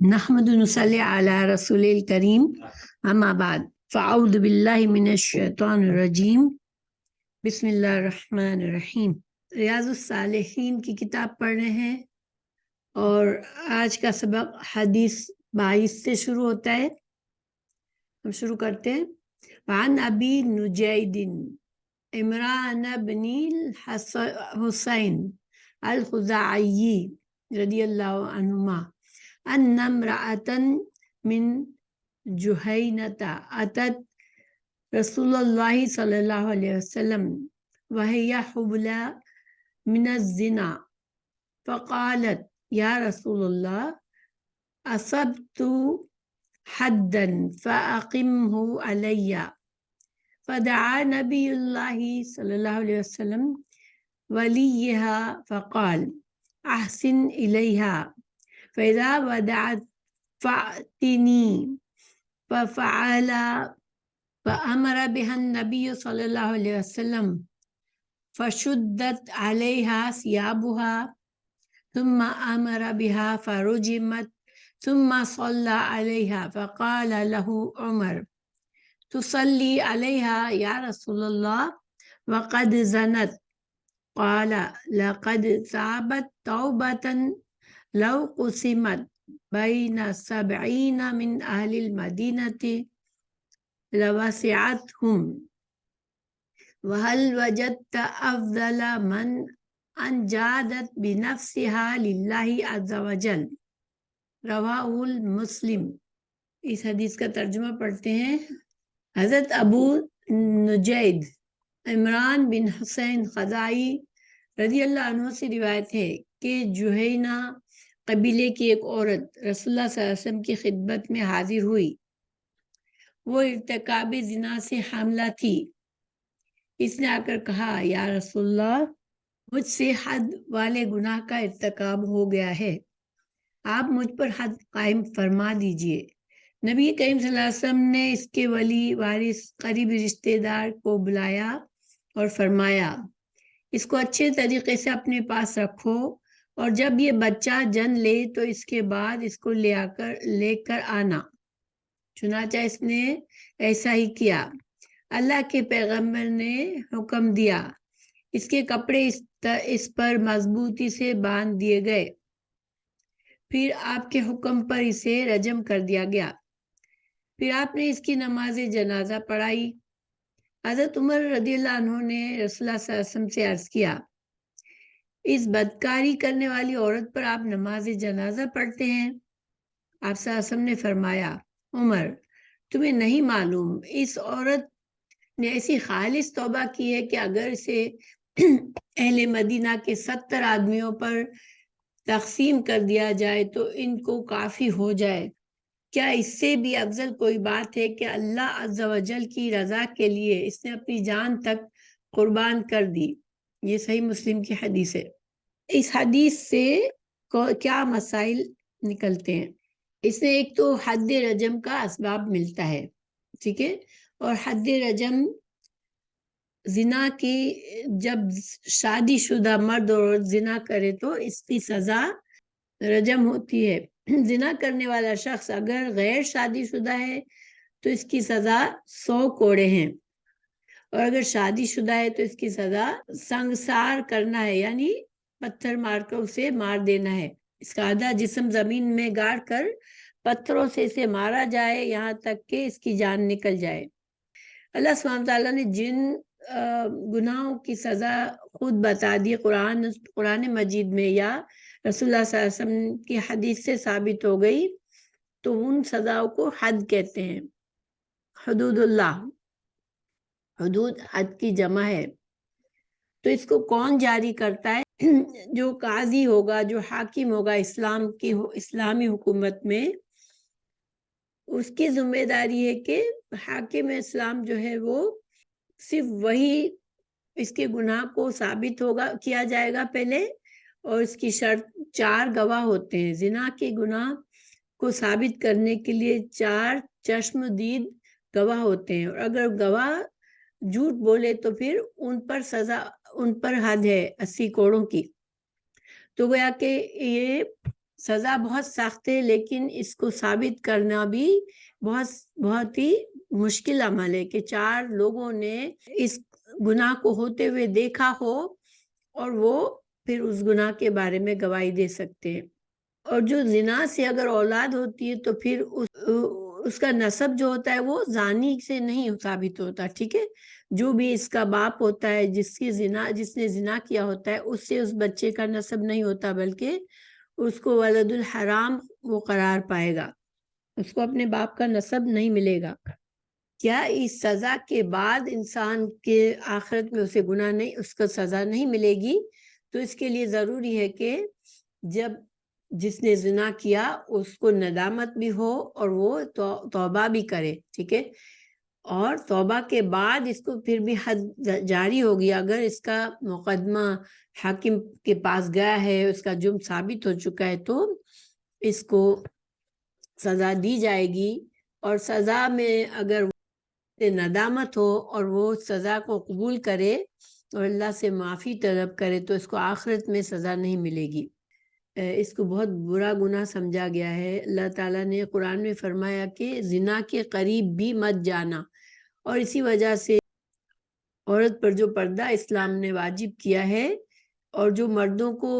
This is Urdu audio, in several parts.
نحمد نصلی علی رسول الکریم اما بعد فاعوذ باللہ من الشیطان الرجیم بسم اللہ الرحمن الرحیم۔ ریاض الصالحین کی کتاب پڑھ رہے ہیں اور آج کا سبق حدیث 22 سے شروع ہوتا ہے۔ ہم شروع کرتے ہیں۔ وعن ابی نجید عمران بن حسین الخزاعی رضی اللہ عنہما ان امرأة من جہینة اتت رسول اللہ صلی اللہ علیہ وسلم وهي حبلى من الزنا فقالت یا رسول اللہ اصبت حدا فاقمه علی فدعا نبی اللہ صلی اللہ علیہ وسلم ولیها فقال احسن الیها فإذا ودعت فأتني ففعل فأمر بها النبي صلى الله عليه وسلم فشدت عليها ثيابها ثم أمر بها فرجمت ثم صلى عليها فقال له عمر تصلي عليها يا رسول الله وقد زنت قال لقد تابت توبة لو قسمت بین 70 من اہل المدینة لوسعتهم وهل وجدت افضل من انجادت بنفسها للہ عز وجل رواہ المسلم۔ اس حدیث کا ترجمہ پڑھتے ہیں۔ حضرت ابو نجید عمران بن حسین خزاعی رضی اللہ عنہ سے روایت ہے کہ جہینہ قبیلے کی ایک عورت رسول اللہ صلی اللہ علیہ وسلم کی خدمت میں حاضر ہوئی۔ وہ ارتکاب زنا سے حاملہ تھی۔ اس نے آ کر کہا یا رسول اللہ مجھ سے حد والے گناہ کا ارتکاب ہو گیا ہے، آپ مجھ پر حد قائم فرما دیجئے۔ نبی کریم صلی اللہ علیہ وسلم نے اس کے ولی وارث قریبی رشتہ دار کو بلایا اور فرمایا اس کو اچھے طریقے سے اپنے پاس رکھو اور جب یہ بچہ جن لے تو اس کے بعد اس کو لے کر آنا۔ چنانچہ اس نے ایسا ہی کیا۔ اللہ کے پیغمبر نے حکم دیا، اس کے کپڑے اس پر مضبوطی سے باندھ دیے گئے، پھر آپ کے حکم پر اسے رجم کر دیا گیا، پھر آپ نے اس کی نماز جنازہ پڑھائی۔ حضرت عمر رضی اللہ عنہ نے رسول اللہ صلی اللہ علیہ وسلم سے عرض کیا اس بدکاری کرنے والی عورت پر آپ نماز جنازہ پڑھتے ہیں؟ آپ صلی اللہ علیہ وسلم نے فرمایا عمر تمہیں نہیں معلوم اس عورت نے ایسی خالص توبہ کی ہے کہ اگر اسے اہل مدینہ کے 70 آدمیوں پر تقسیم کر دیا جائے تو ان کو کافی ہو جائے۔ کیا اس سے بھی افضل کوئی بات ہے کہ اللہ عز و جل کی رضا کے لیے اس نے اپنی جان تک قربان کر دی۔ یہ صحیح مسلم کی حدیث ہے۔ اس حدیث سے کیا مسائل نکلتے ہیں؟ اس میں ایک تو حد رجم کا اسباب ملتا ہے، ٹھیک ہے، اور حد رجم زنا کی جب شادی شدہ مرد اور زنا کرے تو اس کی سزا رجم ہوتی ہے۔ زنا کرنے والا شخص اگر غیر شادی شدہ ہے تو اس کی سزا 100 کوڑے ہیں، اور اگر شادی شدہ ہے تو اس کی سزا سنگسار کرنا ہے، یعنی پتھر مار کر اسے مار دینا ہے۔ اس کا آدھا جسم زمین میں گاڑ کر پتھروں سے اسے مارا جائے یہاں تک کہ اس کی جان نکل جائے۔ اللہ سبحانہ تعالیٰ نے جن گناہوں کی سزا خود بتا دی قرآن مجید میں یا رسول اللہ صلی اللہ علیہ وسلم کی حدیث سے ثابت ہو گئی تو ان سزاؤں کو حد کہتے ہیں۔ حدود اللہ، حدود حد کی جمع ہے۔ تو اس کو کون جاری کرتا ہے؟ جو قاضی ہوگا، جو حاکم ہوگا اسلامی حکومت میں، اس کی ذمہ داری ہے کہ حاکم اسلام جو ہے وہ صرف وہی اس کے گناہ کو ثابت کیا جائے گا پہلے، اور اس کی شرط 4 گواہ ہوتے ہیں۔ زنا کے گناہ کو ثابت کرنے کے لیے 4 چشم دید گواہ ہوتے ہیں، اور اگر گواہ جھوٹ بولے تو پھر ان پر حد ہے 80 کوڑوں کی۔ تو گویا کہ یہ سزا بہت سخت ہے، لیکن اس کو ثابت کرنا بھی بہت ہی مشکل عمل ہے کہ 4 لوگوں نے اس گناہ کو ہوتے ہوئے دیکھا ہو اور وہ پھر اس گناہ کے بارے میں گواہی دے سکتے ہیں۔ اور جو زنا سے اگر اولاد ہوتی ہے تو پھر اس کا نسب جو ہوتا ہے وہ زانی سے نہیں ثابت ہوتا، ٹھیک ہے؟ جو بھی اس کا باپ ہوتا ہے جس نے زنا کیا ہوتا ہے، اس سے اس بچے کا نسب نہیں ہوتا، بلکہ اس کو ولد الحرام وہ قرار پائے گا، اس کو اپنے باپ کا نسب نہیں ملے گا۔ کیا اس سزا کے بعد انسان کے آخرت میں اسے گناہ نہیں، اس کو سزا نہیں ملے گی؟ تو اس کے لیے ضروری ہے کہ جب جس نے زنا کیا اس کو ندامت بھی ہو اور وہ توبہ بھی کرے، ٹھیک ہے؟ اور توبہ کے بعد اس کو پھر بھی حد جاری ہوگی، اگر اس کا مقدمہ حاکم کے پاس گیا ہے، اس کا جرم ثابت ہو چکا ہے، تو اس کو سزا دی جائے گی۔ اور سزا میں اگر ندامت ہو اور وہ سزا کو قبول کرے اور اللہ سے معافی طلب کرے تو اس کو آخرت میں سزا نہیں ملے گی۔ اس کو بہت برا گناہ سمجھا گیا ہے۔ اللہ تعالیٰ نے قرآن میں فرمایا کہ زنا کے قریب بھی مت جانا، اور اسی وجہ سے عورت پر جو پردہ اسلام نے واجب کیا ہے اور جو مردوں کو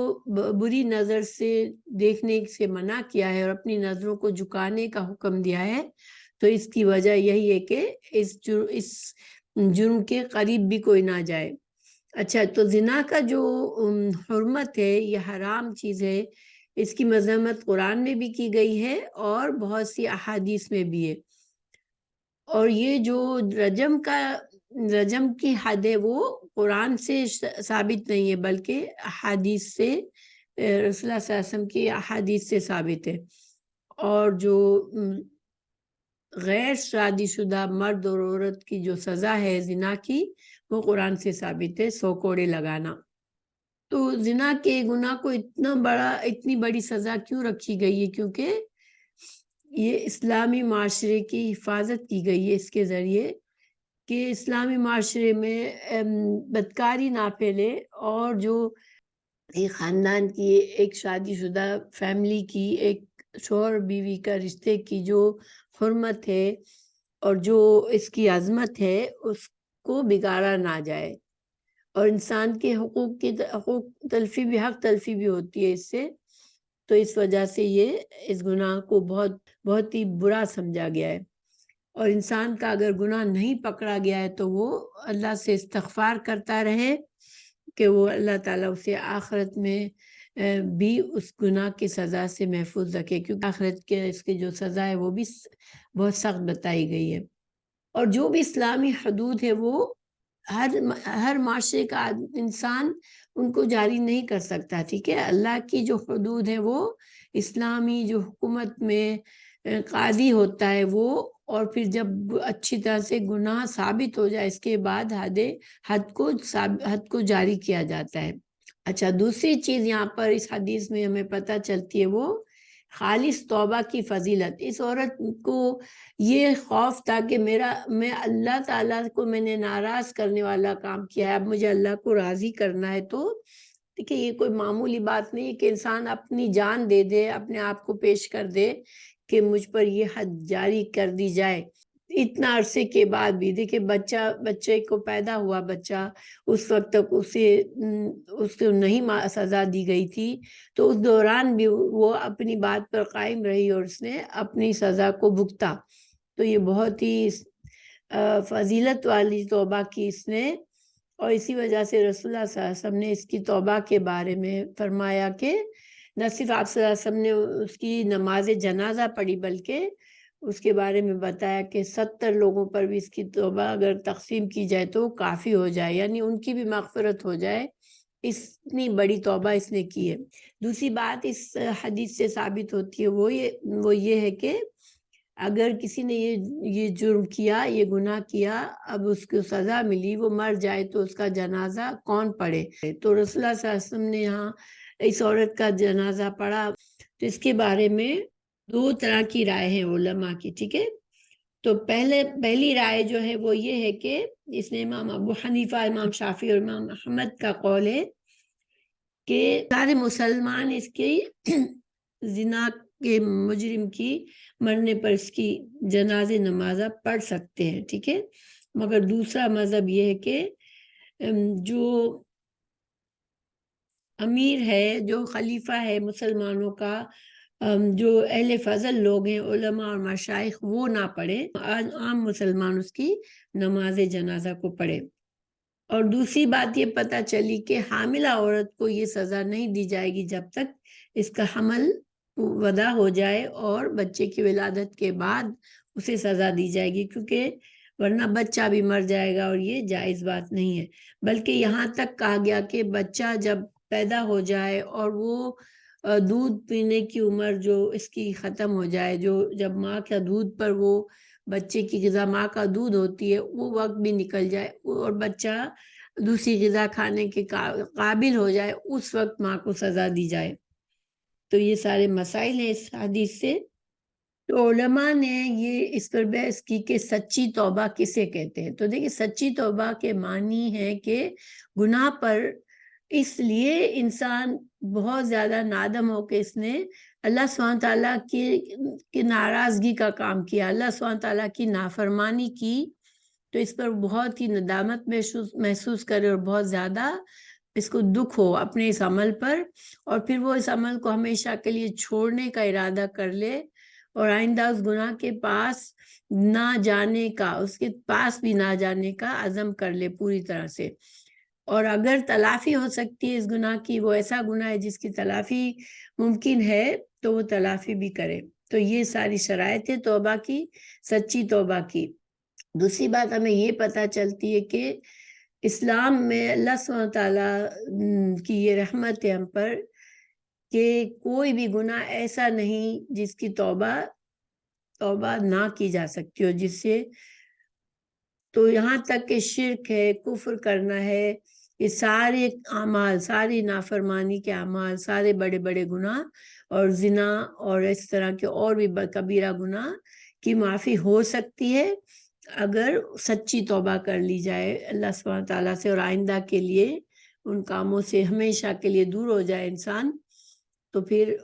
بری نظر سے دیکھنے سے منع کیا ہے اور اپنی نظروں کو جھکانے کا حکم دیا ہے، تو اس کی وجہ یہی ہے کہ اس جرم کے قریب بھی کوئی نہ جائے۔ اچھا، تو زنا کا جو حرمت ہے، یہ حرام چیز ہے، اس کی مذمت قرآن میں بھی کی گئی ہے اور بہت سی احادیث میں بھی ہے۔ اور یہ جو رجم کی حد ہے وہ قرآن سے ثابت نہیں ہے، بلکہ احادیث سے، رسول اللہ صلی اللہ علیہ وسلم کی احادیث سے ثابت ہے۔ اور جو غیر شادی شدہ مرد اور عورت کی جو سزا ہے زنا کی، وہ قرآن سے ثابت ہے، 100 کوڑے لگانا۔ تو زنا کے گناہ کو اتنی بڑی سزا کیوں رکھی گئی ہے؟ کیونکہ یہ اسلامی معاشرے کی حفاظت کی گئی ہے اس کے ذریعے کہ اسلامی معاشرے میں بدکاری نہ پھیلے، اور جو ایک خاندان کی، ایک شادی شدہ فیملی کی، ایک شوہر بیوی کا رشتے کی جو حرمت ہے اور جو اس کی عظمت ہے اس کو بگاڑا نہ جائے۔ اور انسان کے حقوق حق تلفی بھی ہوتی ہے اس سے، تو اس وجہ سے اس گناہ کو بہت ہی برا سمجھا گیا ہے۔ اور انسان کا اگر گناہ نہیں پکڑا گیا ہے تو وہ اللہ سے استغفار کرتا رہے کہ وہ اللہ تعالیٰ اسے آخرت میں بھی اس گناہ کی سزا سے محفوظ رکھے، کیونکہ آخرت کے اس کی جو سزا ہے وہ بھی بہت سخت بتائی گئی ہے۔ اور جو بھی اسلامی حدود ہے وہ ہر معاشرے کا انسان ان کو جاری نہیں کر سکتا، ٹھیک ہے؟ اللہ کی جو حدود ہے وہ اسلامی جو حکومت میں قاضی ہوتا ہے وہ، اور پھر جب اچھی طرح سے گناہ ثابت ہو جائے اس کے بعد حد کو جاری کیا جاتا ہے۔ اچھا، دوسری چیز یہاں پر اس حدیث میں ہمیں پتہ چلتی ہے وہ خالص توبہ کی فضیلت۔ اس عورت کو یہ خوف تھا کہ میں اللہ تعالیٰ کو میں نے ناراض کرنے والا کام کیا ہے، اب مجھے اللہ کو راضی کرنا ہے۔ تو دیکھیں، یہ کوئی معمولی بات نہیں کہ انسان اپنی جان دے دے، اپنے آپ کو پیش کر دے کہ مجھ پر یہ حد جاری کر دی جائے۔ اتنا عرصے کے بعد بھی دیکھیں، بچے کو پیدا ہوا بچہ، اس وقت تک اس کو نہیں سزا دی گئی تھی، تو اس دوران بھی وہ اپنی بات پر قائم رہی اور اس نے اپنی سزا کو بھگتا۔ تو یہ بہت ہی فضیلت والی توبہ کی اس نے، اور اسی وجہ سے رسول اللہ صلی اللہ علیہ وسلم نے اس کی توبہ کے بارے میں فرمایا کہ نہ صرف آپ صلی اللہ علیہ وسلم نے اس کی نماز جنازہ پڑھی، بلکہ اس کے بارے میں بتایا کہ 70 لوگوں پر بھی اس کی توبہ اگر تقسیم کی جائے تو کافی ہو جائے، یعنی ان کی بھی مغفرت ہو جائے، اتنی بڑی توبہ اس نے کی ہے۔ دوسری بات اس حدیث سے ثابت ہوتی ہے وہ یہ ہے کہ اگر کسی نے یہ جرم کیا، یہ گناہ کیا، اب اس کو سزا ملی، وہ مر جائے تو اس کا جنازہ کون پڑھے؟ تو رسول اللہ صلی اللہ علیہ وسلم نے یہاں اس عورت کا جنازہ پڑھا۔ تو اس کے بارے میں 2 طرح کی رائے ہیں علماء کی، ٹھیک ہے؟ تو پہلی رائے جو ہے وہ یہ ہے کہ اس نے امام ابو حنیفہ، امام شافعی اور امام احمد کا قول ہے کہ سارے مسلمان اس کی زنا کے مجرم کی مرنے پر اس کی جنازے نمازہ پڑھ سکتے ہیں، ٹھیک ہے. مگر دوسرا مذہب یہ ہے کہ جو امیر ہے، جو خلیفہ ہے مسلمانوں کا، جو اہل فضل لوگ ہیں، علماء اور مشائخ، وہ نہ پڑھے، عام مسلمان اس کی نماز جنازہ کو پڑھے. اور دوسری بات یہ پتہ چلی کہ حاملہ عورت کو یہ سزا نہیں دی جائے گی جب تک اس کا حمل وضع ہو جائے، اور بچے کی ولادت کے بعد اسے سزا دی جائے گی، کیونکہ ورنہ بچہ بھی مر جائے گا، اور یہ جائز بات نہیں ہے. بلکہ یہاں تک کہا گیا کہ بچہ جب پیدا ہو جائے اور وہ دودھ پینے کی عمر جو اس کی ختم ہو جائے، جب ماں کا دودھ پر وہ بچے کی غذا ماں کا دودھ ہوتی ہے، وہ وقت بھی نکل جائے اور بچہ دوسری غذا کھانے کے قابل ہو جائے، اس وقت ماں کو سزا دی جائے. تو یہ سارے مسائل ہیں اس حدیث سے. تو علماء نے یہ اس پر بحث کی کہ سچی توبہ کسے کہتے ہیں. تو دیکھیں، سچی توبہ کے معنی ہے کہ گناہ پر اس لیے انسان بہت زیادہ نادم ہو کہ اس نے اللہ سبحانہ تعالیٰ کی ناراضگی کا کام کیا، اللہ سبحانہ تعالیٰ کی نافرمانی کی، تو اس پر بہت ہی ندامت محسوس کرے اور بہت زیادہ اس کو دکھ ہو اپنے اس عمل پر، اور پھر وہ اس عمل کو ہمیشہ کے لیے چھوڑنے کا ارادہ کر لے، اور آئندہ اس گناہ کے پاس نہ جانے کا، اس کے پاس بھی نہ جانے کا عزم کر لے پوری طرح سے. اور اگر تلافی ہو سکتی ہے اس گناہ کی، وہ ایسا گناہ ہے جس کی تلافی ممکن ہے، تو وہ تلافی بھی کرے. تو یہ ساری شرائط ہے توبہ کی، سچی توبہ کی. دوسری بات ہمیں یہ پتہ چلتی ہے کہ اسلام میں اللہ سبحانہ تعالیٰ کی یہ رحمت ہے ہم پر کہ کوئی بھی گناہ ایسا نہیں جس کی توبہ نہ کی جا سکتی ہو، جس سے تو یہاں تک کہ شرک ہے، کفر کرنا ہے، یہ سارے اعمال، ساری نافرمانی کے اعمال، سارے بڑے بڑے گناہ اور زنا اور اس طرح کے اور بھی کبیرہ گناہ کی معافی ہو سکتی ہے اگر سچی توبہ کر لی جائے اللہ سبحانہ تعالیٰ سے، اور آئندہ کے لیے ان کاموں سے ہمیشہ کے لیے دور ہو جائے انسان. تو پھر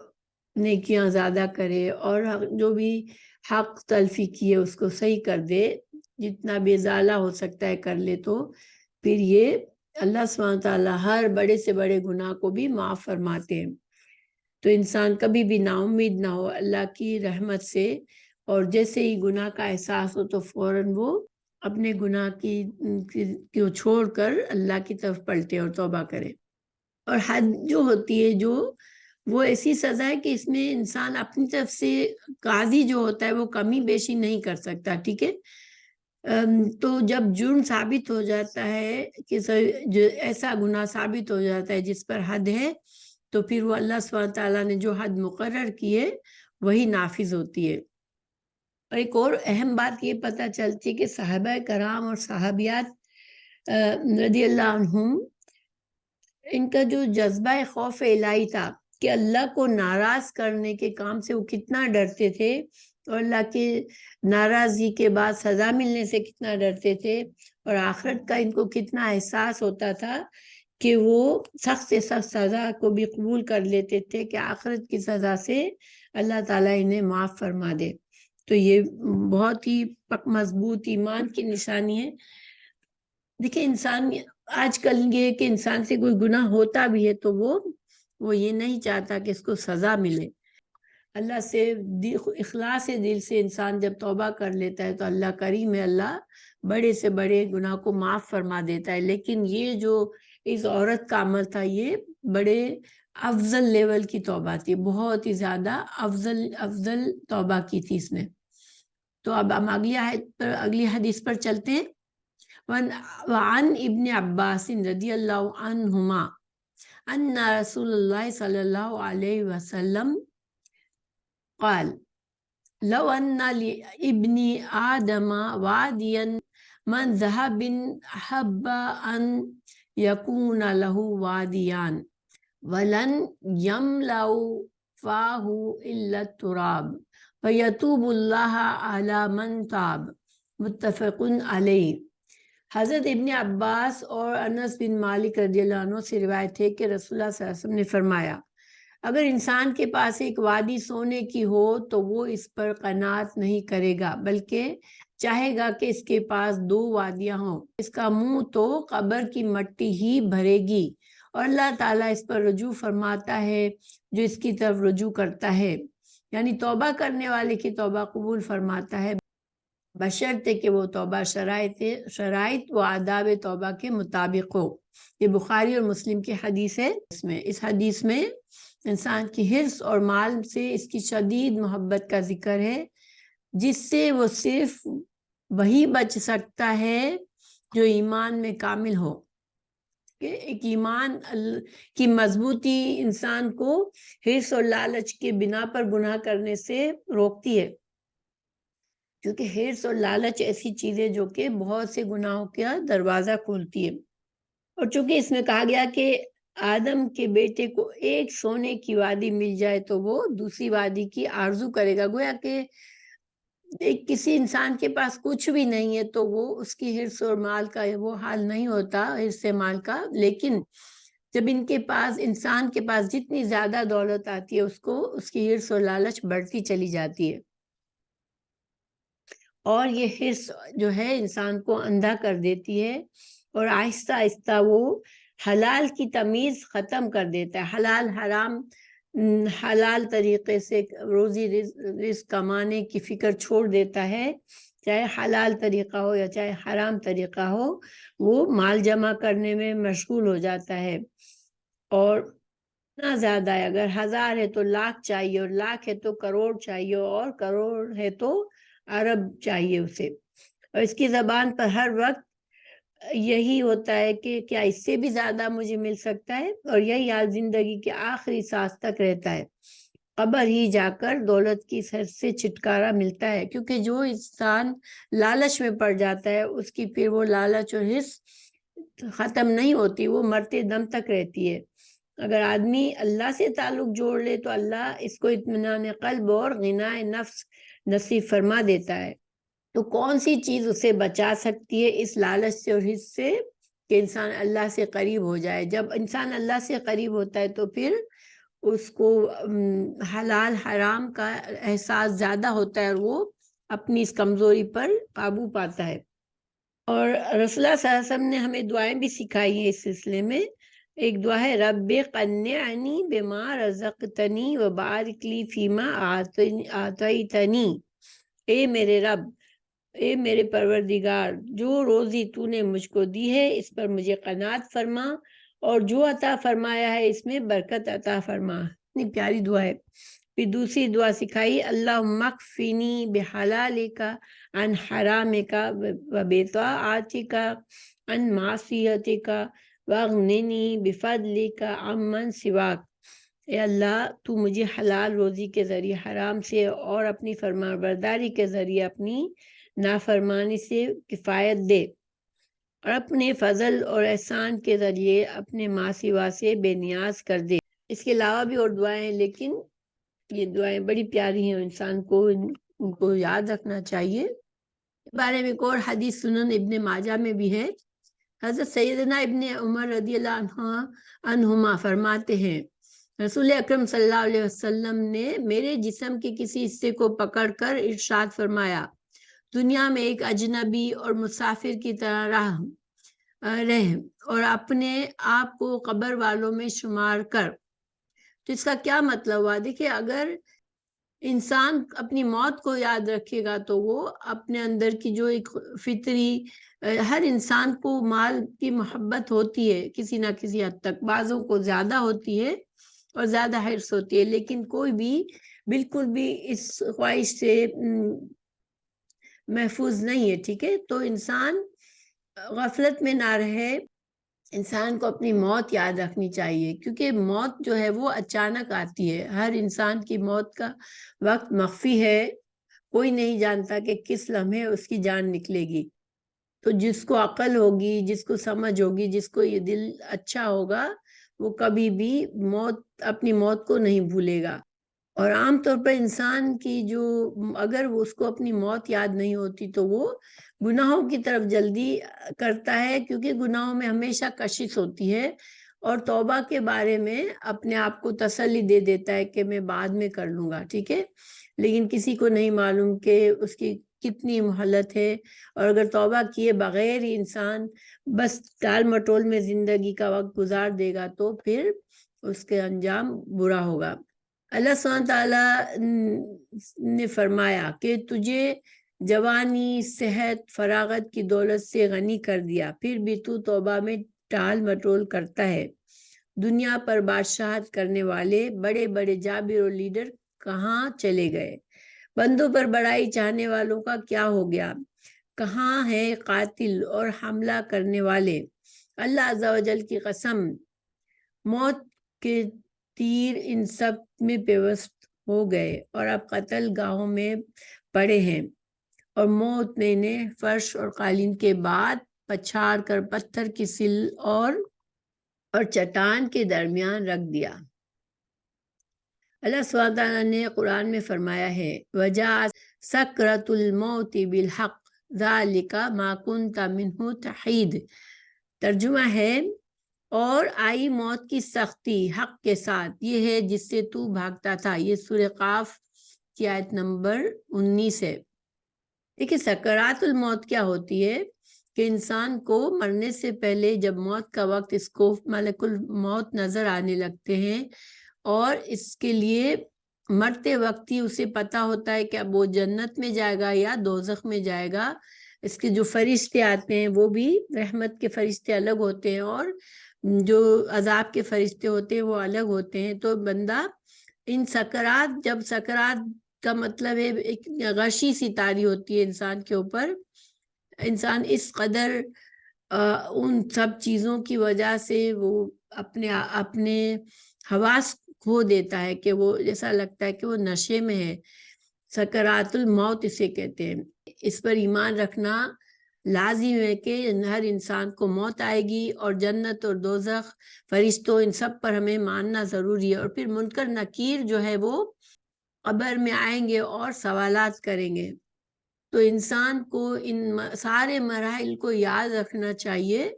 نیکیاں زیادہ کرے اور جو بھی حق تلفی کیے اس کو صحیح کر دے، جتنا بھی ازالہ ہو سکتا ہے کر لے، تو پھر یہ اللہ سبحانہ تعالیٰ ہر بڑے سے بڑے گناہ کو بھی معاف فرماتے ہیں. تو انسان کبھی بھی نا امید نہ ہو اللہ کی رحمت سے، اور جیسے ہی گناہ کا احساس ہو تو فوراً وہ اپنے گناہ کی چھوڑ کر اللہ کی طرف پلٹے اور توبہ کرے. اور حد جو ہوتی ہے وہ ایسی سزا ہے کہ اس میں انسان اپنی طرف سے، قاضی جو ہوتا ہے وہ کمی بیشی نہیں کر سکتا، ٹھیک ہے. تو جب جرم ثابت ہو جاتا ہے کہ ایسا گناہ ثابت ہو جاتا ہے جس پر حد ہے، تو پھر وہ اللہ سبحانہ تعالیٰ نے جو حد مقرر کی ہے وہی نافذ ہوتی ہے. اور ایک اور اہم بات یہ پتہ چلتی ہے کہ صحابہ کرام اور صحابیات رضی اللہ عنہم، ان کا جو جذبہ خوف الہی تھا کہ اللہ کو ناراض کرنے کے کام سے وہ کتنا ڈرتے تھے، اور اللہ کے ناراضگی کے بعد سزا ملنے سے کتنا ڈرتے تھے، اور آخرت کا ان کو کتنا احساس ہوتا تھا کہ وہ سخت سے سخت سزا کو بھی قبول کر لیتے تھے کہ آخرت کی سزا سے اللہ تعالیٰ انہیں معاف فرما دے. تو یہ بہت ہی مضبوط ایمان کی نشانی ہے. دیکھیں، انسان آج کل یہ کہ انسان سے کوئی گناہ ہوتا بھی ہے تو وہ یہ نہیں چاہتا کہ اس کو سزا ملے. اللہ سے اخلاص دل سے انسان جب توبہ کر لیتا ہے تو اللہ کریم ہے، اللہ بڑے سے بڑے گناہ کو معاف فرما دیتا ہے. لیکن یہ جو اس عورت کا عمل تھا، یہ بڑے افضل لیول کی توبہ تھی، بہت ہی زیادہ افضل توبہ کی تھی اس نے. تو اب ہم اگلی حدیث پر چلتے ہیں. وعن ابن عباس رضی اللہ عنہما ان رسول اللہ صلی اللہ علیہ وسلم قال لو ان لابن آدم وادیا من ذهب احب ان يكون له واديان ولن يملأ فاه الا التراب فيتوب الله على من تاب. متفق علیہ. حضرت ابن عباس اور انس بن مالک رضی اللہ عنہ سے روایت ہے کہ رسول اللہ صلی اللہ علیہ وسلم نے فرمایا، اگر انسان کے پاس ایک وادی سونے کی ہو تو وہ اس پر قناعت نہیں کرے گا، بلکہ چاہے گا کہ اس کے پاس 2 وادیاں ہوں۔ اس کا منہ تو قبر کی مٹی ہی بھرے گی، اور اللہ تعالیٰ اس پر رجوع فرماتا ہے جو اس کی طرف رجوع کرتا ہے، یعنی توبہ کرنے والے کی توبہ قبول فرماتا ہے، بشرطے کہ وہ توبہ شرائط و آداب توبہ کے مطابق ہو۔ یہ بخاری اور مسلم کی حدیث ہے۔ اس حدیث میں انسان کی حرص اور مال سے اس کی شدید محبت کا ذکر ہے، جس سے وہ صرف وہی بچ سکتا ہے جو ایمان میں کامل ہو۔ کہ ایک ایمان کی مضبوطی انسان کو حرص اور لالچ کے بنا پر گناہ کرنے سے روکتی ہے، کیونکہ حرص اور لالچ ایسی چیزیں جو کہ بہت سے گناہوں کا دروازہ کھولتی ہے۔ اور چونکہ اس میں کہا گیا کہ آدم کے بیٹے کو ایک سونے کی وادی مل جائے تو وہ دوسری وادی کی آرزو کرے گا، گویا کہ کسی انسان کے پاس کچھ بھی نہیں ہے تو وہ اس کی حرص اور مال کا وہ حال نہیں ہوتا، حرص مال کا، لیکن جب انسان کے پاس جتنی زیادہ دولت آتی ہے اس کی حرص اور لالچ بڑھتی چلی جاتی ہے، اور یہ حرص جو ہے انسان کو اندھا کر دیتی ہے، اور آہستہ آہستہ وہ حلال کی تمیز ختم کر دیتا ہے، حلال حرام، حلال طریقے سے روزی رزق کمانے کی فکر چھوڑ دیتا ہے، چاہے حلال طریقہ ہو یا چاہے حرام طریقہ ہو، وہ مال جمع کرنے میں مشغول ہو جاتا ہے، اور اتنا زیادہ ہے، اگر 1000 ہے تو لاکھ چاہیے، اور لاکھ ہے تو کروڑ چاہیے، اور کروڑ ہے تو ارب چاہیے اسے، اور اس کی زبان پر ہر وقت یہی ہوتا ہے کہ کیا اس سے بھی زیادہ مجھے مل سکتا ہے، اور یہی حال زندگی کے آخری سانس تک رہتا ہے۔ قبر ہی جا کر دولت کی سر سے چھٹکارا ملتا ہے، کیونکہ جو انسان لالچ میں پڑ جاتا ہے اس کی پھر وہ لالچ اور حرص ختم نہیں ہوتی، وہ مرتے دم تک رہتی ہے۔ اگر آدمی اللہ سے تعلق جوڑ لے تو اللہ اس کو اطمینان قلب اور غنائے نفس نصیب فرما دیتا ہے۔ تو کون سی چیز اسے بچا سکتی ہے اس لالچ سے اور حرص سے کہ انسان اللہ سے قریب ہو جائے؟ جب انسان اللہ سے قریب ہوتا ہے تو پھر اس کو حلال حرام کا احساس زیادہ ہوتا ہے، اور وہ اپنی اس کمزوری پر قابو پاتا ہے۔ اور رسول اللہ صلی اللہ علیہ وسلم نے ہمیں دعائیں بھی سکھائی ہیں اس سلسلے میں۔ ایک دعا ہے رب قنعنی بما رزقتنی وبارک لی فیما آتیتنی، اے میرے رب، اے میرے پروردگار، جو روزی تو نے مجھ کو دی ہے اس پر مجھے قناعت فرما، اور جو عطا فرمایا ہے اس میں برکت عطا فرما۔ اتنی پیاری دعا ہے۔ پھر دوسری دعا سکھائی، اللہم اکفنی بحلالک عن حرامک وبطاعتک عن معصیتک واغننی بفضلک عمن سواک۔ اے اللہ، تو مجھے حلال روزی کے ذریعے حرام سے اور اپنی فرمان برداری کے ذریعے اپنی نافرمانی سے کفایت دے، اور اپنے فضل اور احسان کے ذریعے اپنے ماں سوا سے بے نیاز کر دے۔ اس کے علاوہ بھی اور دعائیں ہیں، لیکن یہ دعائیں بڑی پیاری ہیں، انسان کو ان کو یاد رکھنا چاہیے۔ اس بارے میں ایک اور حدیث سنن ابن ماجہ میں بھی ہے۔ حضرت سیدنا ابن عمر رضی اللہ عنہما فرماتے ہیں، رسول اکرم صلی اللہ علیہ وسلم نے میرے جسم کے کسی حصے کو پکڑ کر ارشاد فرمایا، دنیا میں ایک اجنبی اور مسافر کی طرح رہ اور اپنے آپ کو قبر والوں میں شمار کر۔ تو اس کا کیا مطلب ہوا؟ دیکھیں، اگر انسان اپنی موت کو یاد رکھے گا تو وہ اپنے اندر کی جو ایک فطری، ہر انسان کو مال کی محبت ہوتی ہے کسی نہ کسی حد تک، بعضوں کو زیادہ ہوتی ہے اور زیادہ حرص ہوتی ہے، لیکن کوئی بھی بالکل بھی اس خواہش سے محفوظ نہیں ہے، ٹھیک ہے؟ تو انسان غفلت میں نہ رہے، انسان کو اپنی موت یاد رکھنی چاہیے، کیونکہ موت جو ہے وہ اچانک آتی ہے، ہر انسان کی موت کا وقت مخفی ہے، کوئی نہیں جانتا کہ کس لمحے اس کی جان نکلے گی۔ تو جس کو عقل ہوگی، جس کو سمجھ ہوگی، جس کو یہ دل اچھا ہوگا، وہ کبھی بھی اپنی موت کو نہیں بھولے گا۔ اور عام طور پر انسان کی جو اگر وہ اس کو اپنی موت یاد نہیں ہوتی تو وہ گناہوں کی طرف جلدی کرتا ہے، کیونکہ گناہوں میں ہمیشہ کشش ہوتی ہے، اور توبہ کے بارے میں اپنے آپ کو تسلی دے دیتا ہے کہ میں بعد میں کر لوں گا، ٹھیک ہے، لیکن کسی کو نہیں معلوم کہ اس کی کتنی مہلت ہے، اور اگر توبہ کیے بغیر ہی انسان بس ٹال مٹول میں زندگی کا وقت گزار دے گا تو پھر اس کے انجام برا ہوگا۔ اللہ سبحانہ تعالیٰ نے فرمایا کہ تجھے جوانی، صحت، فراغت کی دولت سے غنی کر دیا، پھر بھی تو توبہ میں ٹال مٹول کرتا ہے۔ دنیا پر بادشاہت کرنے والے بڑے بڑے جابر اور لیڈر کہاں چلے گئے؟ بندوں پر بڑائی چاہنے والوں کا کیا ہو گیا؟ کہاں ہے قاتل اور حملہ کرنے والے؟ اللہ عز و جل کی قسم، موت کے تیر ان سب میں پیوست ہو گئے اور اب قتل گاہوں میں پڑے ہیں، اور موت نے انہیں فرش اور قالین کے بعد پچھاڑ کر پتھر کی سل اور چٹان کے درمیان رکھ دیا۔ اللہ سبحانہ تعالیٰ نے قرآن میں فرمایا ہے وَجَاءَتْ سَكْرَةُ الْمَوْتِ بِالْحَقِّ ذَلِكَ مَا كُنْتَ مِنْهُ تَحِيدُ۔ ترجمہ ہے اور آئی موت کی سختی حق کے ساتھ، یہ ہے جس سے تو بھاگتا تھا۔ یہ سورہ قاف کی آیت نمبر 19 ہے۔ دیکھیں سکرات الموت کیا ہوتی ہے کہ انسان کو مرنے سے پہلے جب موت کا وقت اس کو ملک الموت نظر آنے لگتے ہیں، اور اس کے لیے مرتے وقت ہی اسے پتا ہوتا ہے کہ اب وہ جنت میں جائے گا یا دوزخ میں جائے گا۔ اس کے جو فرشتے آتے ہیں وہ بھی رحمت کے فرشتے الگ ہوتے ہیں اور جو عذاب کے فرشتے ہوتے ہیں وہ الگ ہوتے ہیں۔ تو بندہ ان سکرات، جب سکرات کا مطلب ہے ایک غشی سی طاری ہوتی ہے انسان کے اوپر، انسان اس قدر ان سب چیزوں کی وجہ سے وہ اپنے حواس کھو دیتا ہے کہ وہ جیسا لگتا ہے کہ وہ نشے میں ہے۔ سکرات الموت اسے کہتے ہیں۔ اس پر ایمان رکھنا لازم ہے کہ ہر انسان کو موت آئے گی، اور جنت اور دوزخ، فرشتوں، ان سب پر ہمیں ماننا ضروری ہے۔ اور پھر منکر نکیر جو ہے وہ قبر میں آئیں گے اور سوالات کریں گے۔ تو انسان کو ان سارے مراحل کو یاد رکھنا چاہیے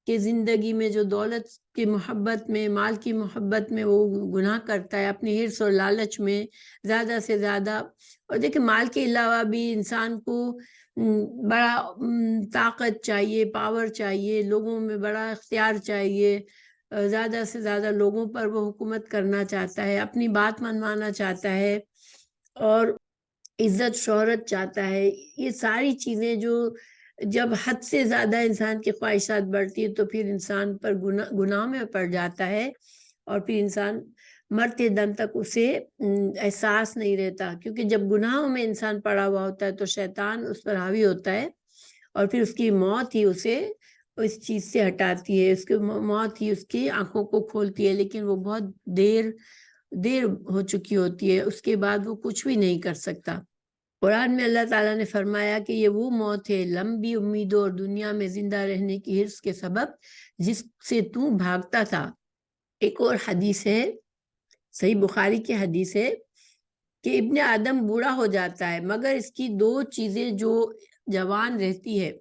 کہ زندگی میں جو دولت کی محبت میں، مال کی محبت میں وہ گناہ کرتا ہے، اپنی حرص اور لالچ میں زیادہ سے زیادہ۔ اور دیکھیں مال کے علاوہ بھی انسان کو بڑا طاقت چاہیے، پاور چاہیے، لوگوں میں بڑا اختیار چاہیے، زیادہ سے زیادہ لوگوں پر وہ حکومت کرنا چاہتا ہے، اپنی بات منوانا چاہتا ہے، اور عزت شہرت چاہتا ہے۔ یہ ساری چیزیں جو جب حد سے زیادہ انسان کی خواہشات بڑھتی ہے تو پھر انسان پر گناہ میں پڑ جاتا ہے، اور پھر انسان مرتے دم تک اسے احساس نہیں رہتا، کیونکہ جب گناہوں میں انسان پڑا ہوا ہوتا ہے تو شیطان اس پر حاوی ہوتا ہے، اور پھر اس کی موت ہی اسے اس چیز سے ہٹاتی ہے، اس کی موت ہی اس کی آنکھوں کو کھولتی ہے، لیکن وہ بہت دیر ہو چکی ہوتی ہے، اس کے بعد وہ کچھ بھی نہیں کر سکتا۔ قرآن میں اللہ تعالیٰ نے فرمایا کہ یہ وہ موت ہے لمبی امیدوں اور دنیا میں زندہ رہنے کی حرص کے سبب جس سے تو بھاگتا تھا۔ ایک اور حدیث ہے، صحیح بخاری کی حدیث ہے کہ ابن آدم بوڑھا ہو جاتا ہے مگر اس کی دو چیزیں جو جوان رہتی ہے،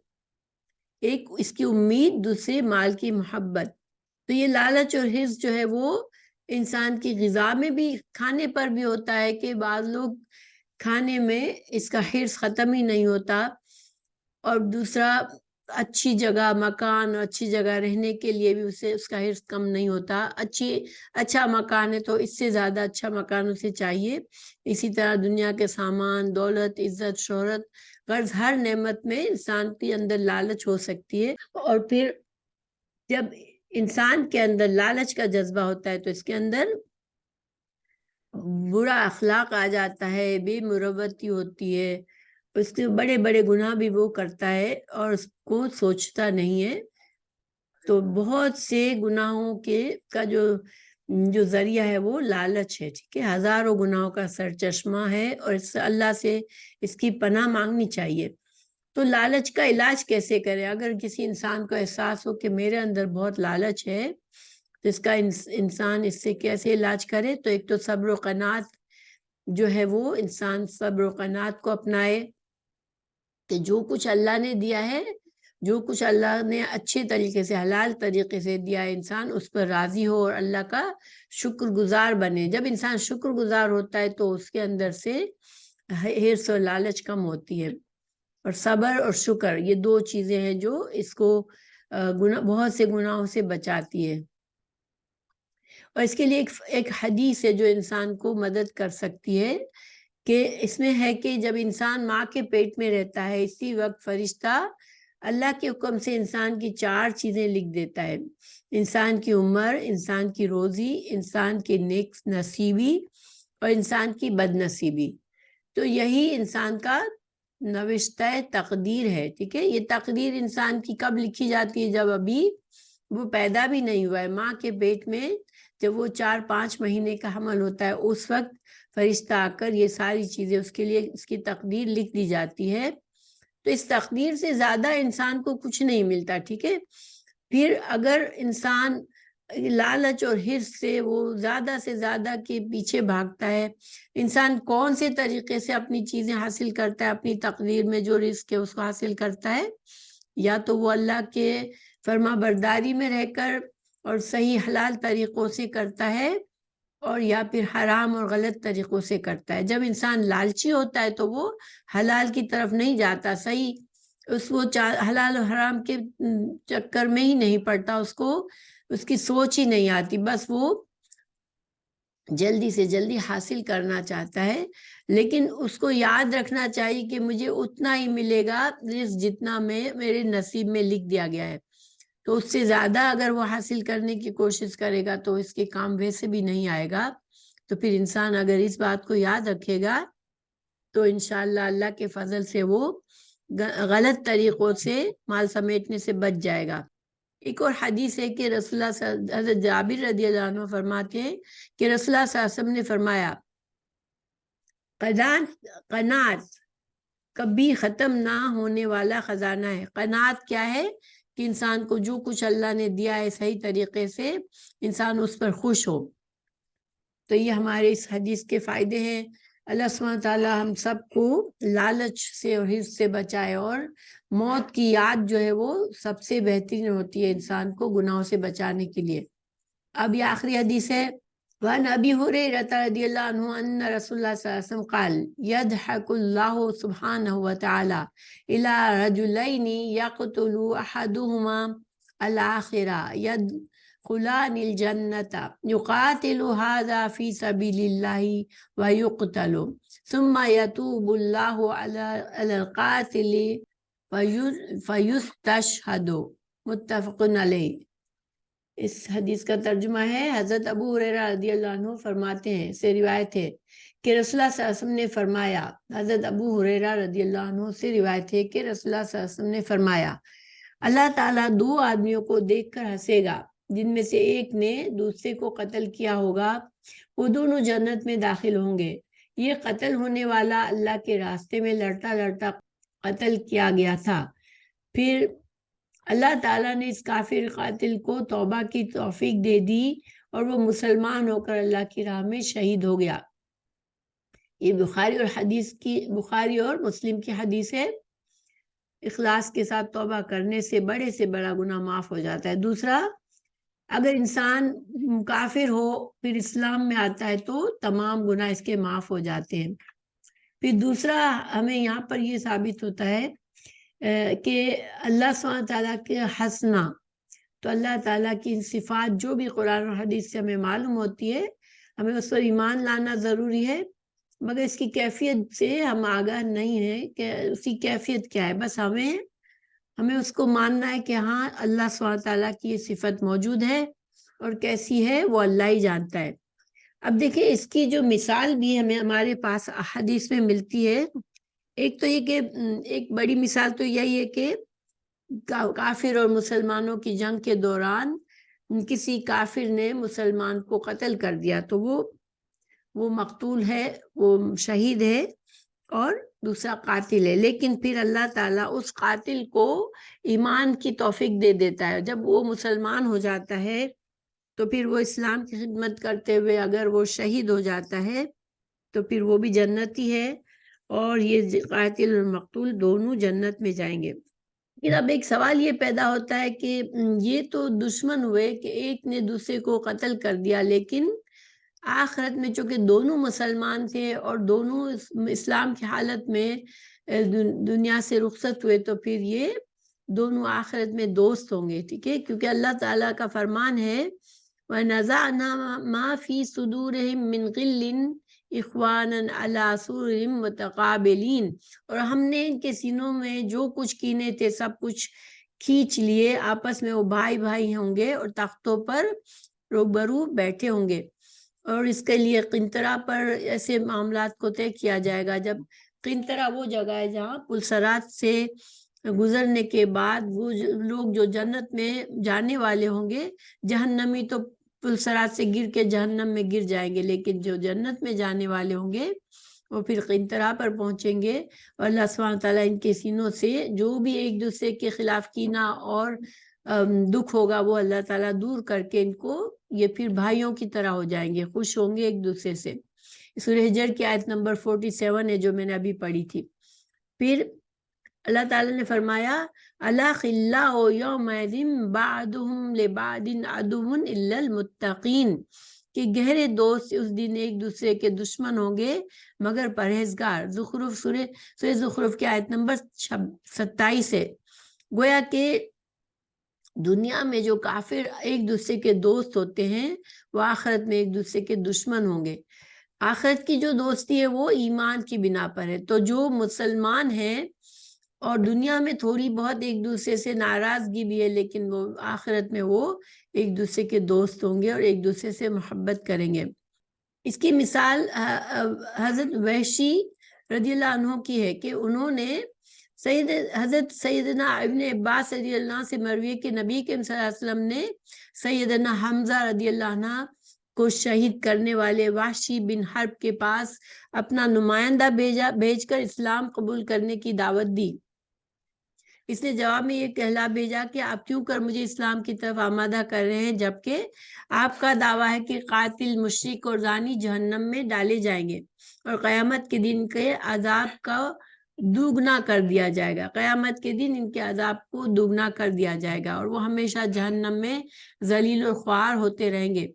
ایک اس کی امید، دوسرے مال کی محبت۔ تو یہ لالچ اور حرص جو ہے وہ انسان کی غذا میں بھی، کھانے پر بھی ہوتا ہے کہ بعض لوگ کھانے میں اس کا حرص ختم ہی نہیں ہوتا، اور دوسرا اچھی جگہ، مکان، اچھی جگہ رہنے کے لیے بھی اسے اس کا حرص کم نہیں ہوتا۔ اچھا مکان ہے تو اس سے زیادہ اچھا مکان اسے چاہیے۔ اسی طرح دنیا کے سامان، دولت، عزت، شہرت، غرض ہر نعمت میں انسان کے اندر لالچ ہو سکتی ہے، اور پھر جب انسان کے اندر لالچ کا جذبہ ہوتا ہے تو اس کے اندر برا اخلاق آ جاتا ہے، بے مروتی ہوتی ہے، اس کے بڑے بڑے گناہ بھی وہ کرتا ہے اور اس کو سوچتا نہیں ہے۔ تو بہت سے گناہوں کا جو ذریعہ ہے وہ لالچ ہے، ٹھیک ہے، ہزاروں گناہوں کا سرچشمہ ہے، اور اس سے اللہ سے اس کی پناہ مانگنی چاہیے۔ تو لالچ کا علاج کیسے کرے؟ اگر کسی انسان کو احساس ہو کہ میرے اندر بہت لالچ ہے تو اس کا انسان اس سے کیسے علاج کرے؟ تو ایک تو صبر و قناعت جو ہے وہ انسان صبر و قناعت کو اپنائے کہ جو کچھ اللہ نے دیا ہے جو کچھ اللہ نے اچھے طریقے سے حلال طریقے سے دیا ہے انسان اس پر راضی ہو اور اللہ کا شکر گزار بنے. جب انسان شکر گزار ہوتا ہے تو اس کے اندر سے حرص اور لالچ کم ہوتی ہے. اور صبر اور شکر یہ دو چیزیں ہیں جو اس کو بہت سے گناہوں سے بچاتی ہے. اور اس کے لیے ایک حدیث ہے جو انسان کو مدد کر سکتی ہے کہ اس میں ہے کہ جب انسان ماں کے پیٹ میں رہتا ہے اسی وقت فرشتہ اللہ کے حکم سے انسان کی 4 چیزیں لکھ دیتا ہے: انسان کی عمر، انسان کی روزی، انسان کی نیک نصیبی اور انسان کی بد نصیبی. تو یہی انسان کا نوشتہ تقدیر ہے. ٹھیک ہے، یہ تقدیر انسان کی کب لکھی جاتی ہے؟ جب ابھی وہ پیدا بھی نہیں ہوا ہے. ماں کے پیٹ میں جب وہ 4-5 مہینے کا حمل ہوتا ہے اس وقت فرشتہ آ کر یہ ساری چیزیں اس کے لیے اس کی تقدیر لکھ دی جاتی ہے. تو اس تقدیر سے زیادہ انسان کو کچھ نہیں ملتا. ٹھیک ہے، پھر اگر انسان لالچ اور حرص سے وہ زیادہ سے زیادہ کے پیچھے بھاگتا ہے، انسان کون سے طریقے سے اپنی چیزیں حاصل کرتا ہے، اپنی تقدیر میں جو رزق ہے اس کو حاصل کرتا ہے، یا تو وہ اللہ کے فرما برداری میں رہ کر اور صحیح حلال طریقوں سے کرتا ہے، اور یا پھر حرام اور غلط طریقوں سے کرتا ہے. جب انسان لالچی ہوتا ہے تو وہ حلال کی طرف نہیں جاتا، صحیح وہ حلال اور حرام کے چکر میں ہی نہیں پڑتا، اس کی سوچ ہی نہیں آتی، بس وہ جلدی سے جلدی حاصل کرنا چاہتا ہے. لیکن اس کو یاد رکھنا چاہیے کہ مجھے اتنا ہی ملے گا جتنا میرے نصیب میں لکھ دیا گیا ہے. تو اس سے زیادہ اگر وہ حاصل کرنے کی کوشش کرے گا تو اس کے کام ویسے بھی نہیں آئے گا. تو پھر انسان اگر اس بات کو یاد رکھے گا تو انشاءاللہ اللہ کے فضل سے وہ غلط طریقوں سے مال سمیٹنے سے بچ جائے گا. ایک اور حدیث ہے کہ رسول اللہ حضرت جابر رضی اللہ عنہ فرماتے ہیں کہ رسول اللہ صلی اللہ علیہ وسلم نے فرمایا قناعت کبھی ختم نہ ہونے والا خزانہ ہے. قناعت کیا ہے؟ کہ انسان کو جو کچھ اللہ نے دیا ہے صحیح طریقے سے انسان اس پر خوش ہو. تو یہ ہمارے اس حدیث کے فائدے ہیں. اللہ سبحانہ تعالیٰ ہم سب کو لالچ سے اور حرص سے بچائے، اور موت کی یاد جو ہے وہ سب سے بہترین ہوتی ہے انسان کو گناہوں سے بچانے کے لیے. اب یہ آخری حدیث ہے. وعن ابی ہریرہ رضی اللہ عنہ ان رسول اللہ صلی اللہ علیہ وسلم قال یضحک اللہ سبحانہ وتعالی الی رجلین یقتل احدہما الآخرہ يدخلان الجنة يقاتل هذا في سبيل الله ويقتل ثم يتوب الله على القاتل فيستشهد. متفق علیہ. اس حدیث کا ترجمہ ہے حضرت ابو ہریرہ رضی اللہ عنہ فرماتے ہیں، سے روایت ہے کہ رسول اللہ صلی اللہ علیہ وسلم نے فرمایا. حضرت ابو ہریرہ رضی اللہ عنہ سے روایت ہے کہ رسول اللہ صلی اللہ علیہ وسلم نے فرمایا اللہ تعالیٰ 2 آدمیوں کو دیکھ کر ہنسے گا جن میں سے ایک نے دوسرے کو قتل کیا ہوگا، وہ دونوں جنت میں داخل ہوں گے. یہ قتل ہونے والا اللہ کے راستے میں لڑتا لڑتا قتل کیا گیا تھا، پھر اللہ تعالیٰ نے اس کافر قاتل کو توبہ کی توفیق دے دی اور وہ مسلمان ہو کر اللہ کی راہ میں شہید ہو گیا. یہ بخاری اور مسلم کی حدیث ہے. اخلاص کے ساتھ توبہ کرنے سے بڑے سے بڑا گناہ معاف ہو جاتا ہے. دوسرا، اگر انسان کافر ہو پھر اسلام میں آتا ہے تو تمام گناہ اس کے معاف ہو جاتے ہیں. پھر دوسرا ہمیں یہاں پر یہ ثابت ہوتا ہے کہ اللہ سبحانہ تعالیٰ کے حسنہ، تو اللہ تعالیٰ کی صفات جو بھی قرآن و حدیث سے ہمیں معلوم ہوتی ہے ہمیں اس پر ایمان لانا ضروری ہے، مگر اس کی کیفیت سے ہم آگاہ نہیں ہیں کہ اس کی کیفیت کیا ہے. بس ہمیں اس کو ماننا ہے کہ ہاں اللہ سبحانہ تعالیٰ کی یہ صفت موجود ہے اور کیسی ہے وہ اللہ ہی جانتا ہے. اب دیکھیں اس کی جو مثال بھی ہمیں ہمارے پاس حدیث میں ملتی ہے. ایک تو یہ کہ ایک بڑی مثال تو یہی ہے کہ کافر اور مسلمانوں کی جنگ کے دوران کسی کافر نے مسلمان کو قتل کر دیا تو وہ مقتول ہے، وہ شہید ہے، اور دوسرا قاتل ہے. لیکن پھر اللہ تعالیٰ اس قاتل کو ایمان کی توفیق دے دیتا ہے. جب وہ مسلمان ہو جاتا ہے تو پھر وہ اسلام کی خدمت کرتے ہوئے اگر وہ شہید ہو جاتا ہے تو پھر وہ بھی جنتی ہے، اور یہ قاتل اور مقتول دونوں جنت میں جائیں گے. لیکن اب ایک سوال یہ پیدا ہوتا ہے کہ یہ تو دشمن ہوئے کہ ایک نے دوسرے کو قتل کر دیا، لیکن آخرت میں چونکہ دونوں مسلمان تھے اور دونوں اسلام کی حالت میں دنیا سے رخصت ہوئے، تو پھر یہ دونوں آخرت میں دوست ہوں گے، ٹھیک ہے، کیونکہ اللہ تعالیٰ کا فرمان ہے وَنَزَعْنَا مَا فِي صُدُورِهِم مِّن غِلٍّ إِخْوَانًا عَلَىٰ سُرُرٍ مُتَقَابِلِينَ، اور ہم نے ان کے سینوں میں جو کچھ کینے تھے سب کچھ کھینچ لیے، آپس میں وہ بھائی بھائی ہوں گے اور تختوں پر روبرو بیٹھے ہوں گے۔ اور اس کے لیے قنطرہ پر ایسے معاملات کو طے کیا جائے گا۔ جب قنطرہ وہ جگہ ہے جہاں پلسرات سے گزرنے کے بعد وہ لوگ جو جنت میں جانے والے ہوں گے، جہنمی تو پلسرات سے گر کے جہنم میں گر جائیں گے، لیکن جو جنت میں جانے والے ہوں گے وہ پھر قنطرہ پر پہنچیں گے، اور اللہ سبحانہ تعالیٰ ان کے سینوں سے جو بھی ایک دوسرے کے خلاف کینہ اور دکھ ہوگا وہ اللہ تعالیٰ دور کر کے ان کو یہ پھر بھائیوں کی طرح ہو جائیں گے، خوش ہوں گے ایک دوسرے سے۔ سورہ حجر کی آیت نمبر 47 ہے جو میں نے ابھی پڑھی تھی۔ پھر اللہ تعالیٰ نے فرمایا الأخلاء يومئذ بعضهم لبعض عدو إلا المتقین، کہ گہرے دوست اس دن ایک دوسرے کے دشمن ہوں گے مگر پرہیزگار۔ زخرف سورہ زخرف کی آیت نمبر 27 ہے۔ گویا کہ دنیا میں جو کافر ایک دوسرے کے دوست ہوتے ہیں وہ آخرت میں ایک دوسرے کے دشمن ہوں گے۔ آخرت کی جو دوستی ہے وہ ایمان کی بنا پر ہے، تو جو مسلمان ہیں اور دنیا میں تھوڑی بہت ایک دوسرے سے ناراضگی بھی ہے، لیکن وہ آخرت میں وہ ایک دوسرے کے دوست ہوں گے اور ایک دوسرے سے محبت کریں گے۔ اس کی مثال حضرت وحشی رضی اللہ عنہ کی ہے کہ انہوں نے حضرت سیدنا ابن عباس رضی اللہ عنہ سے مروی ہے کہ نبی کریم صلی اللہ علیہ وسلم نے سیدنا حمزہ رضی اللہ عنہ کو شہید کرنے والے وحشی بن حرب کے پاس اپنا نمائندہ بھیج کر اسلام قبول کرنے کی دعوت دی۔ اس نے جواب میں یہ کہلا بھیجا کہ آپ کیوں کر مجھے اسلام کی طرف آمادہ کر رہے ہیں، جبکہ آپ کا دعویٰ ہے کہ قاتل، مشرک اور زانی جہنم میں ڈالے جائیں گے اور قیامت کے دن کے عذاب کا دوگنا کر دیا جائے گا، قیامت کے دن ان کے عذاب کو دوگنا کر دیا جائے گا اور وہ ہمیشہ جہنم میں ذلیل و خوار ہوتے رہیں گے۔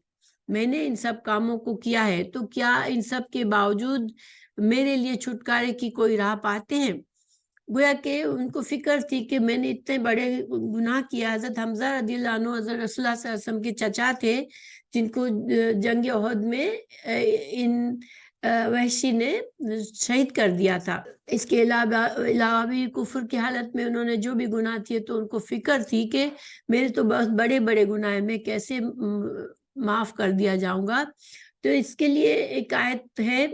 میں نے ان سب کاموں کو کیا ہے، تو کیا ان سب کے باوجود میرے لیے چھٹکارے کی کوئی راہ پاتے ہیں؟ گویا کہ ان کو فکر تھی کہ میں نے اتنے بڑے گناہ کیا۔ حضرت حمزہ رضی اللہ عنہ حضرت رسول اللہ صلی اللہ علیہ وسلم کے چچا تھے، جن کو جنگ احد میں ان وحشی نے شہید کر دیا تھا۔ اس کے علاوہ بھی کفر کی حالت میں انہوں نے جو بھی گناہ کیے، تو ان کو فکر تھی کہ میرے تو بہت بڑے بڑے گناہ ہیں، میں کیسے معاف کر دیا جاؤں گا۔ تو اس کے لیے ایک آیت ہے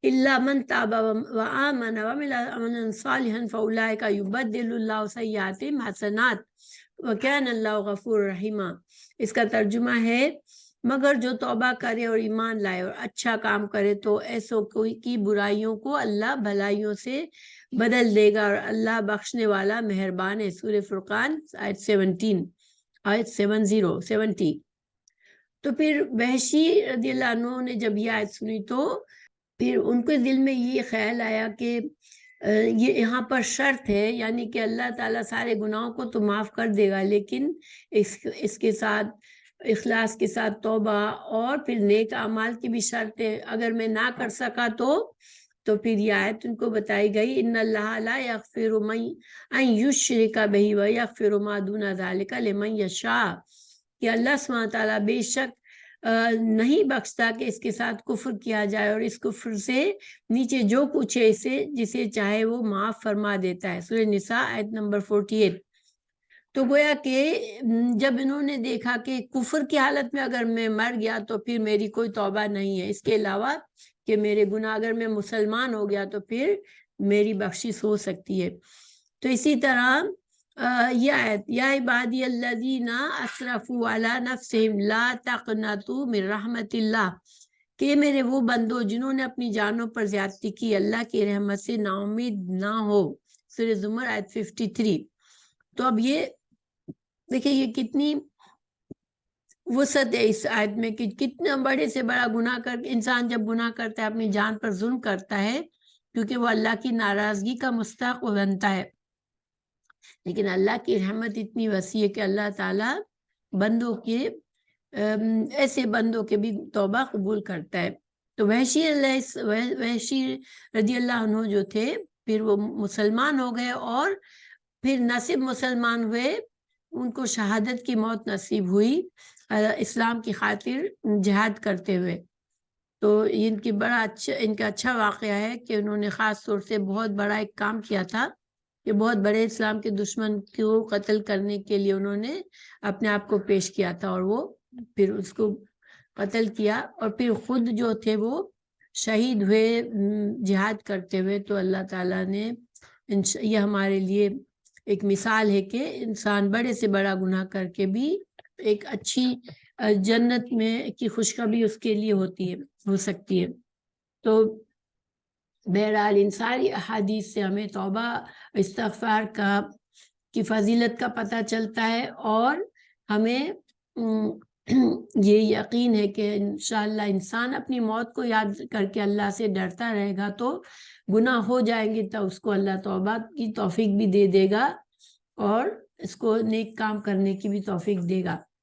إِلَّا مَنْ تَابَ وَآمَنَ وَعَمِلَ عَمَلًا صَالِحًا فَأُولَٰئِكَ يُبَدِّلُ اللَّهُ سَيِّئَاتِهِمْ حَسَنَاتٍ وَكَانَ اللَّهُ غَفُورًا رَحِيمًا۔ اس کا ترجمہ ہے مگر جو توبہ کرے اور ایمان لائے اور اچھا کام کرے تو ایسوں کی برائیوں کو اللہ بھلائیوں سے بدل دے گا، اور اللہ بخشنے والا مہربان ہے۔ سورہ فرقان آیت 70۔ تو پھر وحشی رضی اللہ عنہ نے جب یہ آیت سنی تو پھر ان کے دل میں یہ خیال آیا کہ یہ یہاں پر شرط ہے، یعنی کہ اللہ تعالیٰ سارے گناہوں کو تو معاف کر دے گا، لیکن اس کے ساتھ اخلاص کے ساتھ توبہ اور پھر نیک اعمال کی بھی شرط ہے۔ اگر میں نہ کر سکا تو پھر یہ آیت ان کو بتائی گئی ان اللہ لا یغفر ان یشرک بہ ویغفر ما دون ذلک لمن یشاء، کہ اللہ سبحانہ تعالیٰ بے شک نہیں بخشتا کہ اس کے ساتھ کفر کیا جائے، اور اس کفر سے نیچے جو کچھ ہے اسے جسے چاہے وہ معاف فرما دیتا ہے۔ سورہ نساء آیت نمبر 48۔ تو گویا کہ جب انہوں نے دیکھا کہ کفر کی حالت میں اگر میں مر گیا تو پھر میری کوئی توبہ نہیں ہے، اس کے علاوہ کہ میرے گناہ، اگر میں مسلمان ہو گیا تو پھر میری بخشش ہو سکتی ہے۔ تو اسی طرح یہ آیت یا عبادی الذین اسرفوا علی نفسہم لا تقنطوا من رحمت اللہ، کہ میرے وہ بندو جنہوں نے اپنی جانوں پر زیادتی کی، اللہ کی رحمت سے نا امید نہ ہو۔ سورہ زمر آیت 53۔ تو اب یہ دیکھیں یہ کتنی وسعت ہے اس آیت میں کہ کتنا بڑے سے بڑا گناہ کر انسان جب گناہ کرتا ہے اپنی جان پر ظلم کرتا ہے، کیونکہ وہ اللہ کی ناراضگی کا مستحق بنتا ہے۔ لیکن اللہ کی رحمت اتنی وسیع ہے کہ اللہ تعالیٰ بندوں کے ایسے بندوں کے بھی توبہ قبول کرتا ہے. تو وحشی رضی اللہ عنہ جو تھے پھر وہ مسلمان ہو گئے، اور پھر نہ صرف مسلمان ہوئے، ان کو شہادت کی موت نصیب ہوئی اسلام کی خاطر جہاد کرتے ہوئے. تو ان کی ان کا اچھا واقعہ ہے کہ انہوں نے خاص طور سے بہت بڑا ایک کام کیا تھا کہ بہت بڑے اسلام کے دشمن کو قتل کرنے کے لیے انہوں نے اپنے آپ کو پیش کیا تھا، اور وہ پھر اس کو قتل کیا، اور پھر خود جو تھے وہ شہید ہوئے جہاد کرتے ہوئے. تو اللہ تعالیٰ نے یہ ہمارے لیے ایک مثال ہے کہ انسان بڑے سے بڑا گناہ کر کے بھی ایک اچھی جنت میں کی خوشخبری اس کے لیے ہو سکتی ہے. تو بہرحال ان ساری احادیث سے ہمیں توبہ استغفار کی فضیلت کا پتہ چلتا ہے، اور ہمیں یہ یقین ہے کہ انشاءاللہ انسان اپنی موت کو یاد کر کے اللہ سے ڈرتا رہے گا تو گناہ ہو جائیں گے تو اس کو اللہ توبہ کی توفیق بھی دے گا، اور اس کو نیک کام کرنے کی بھی توفیق دے گا.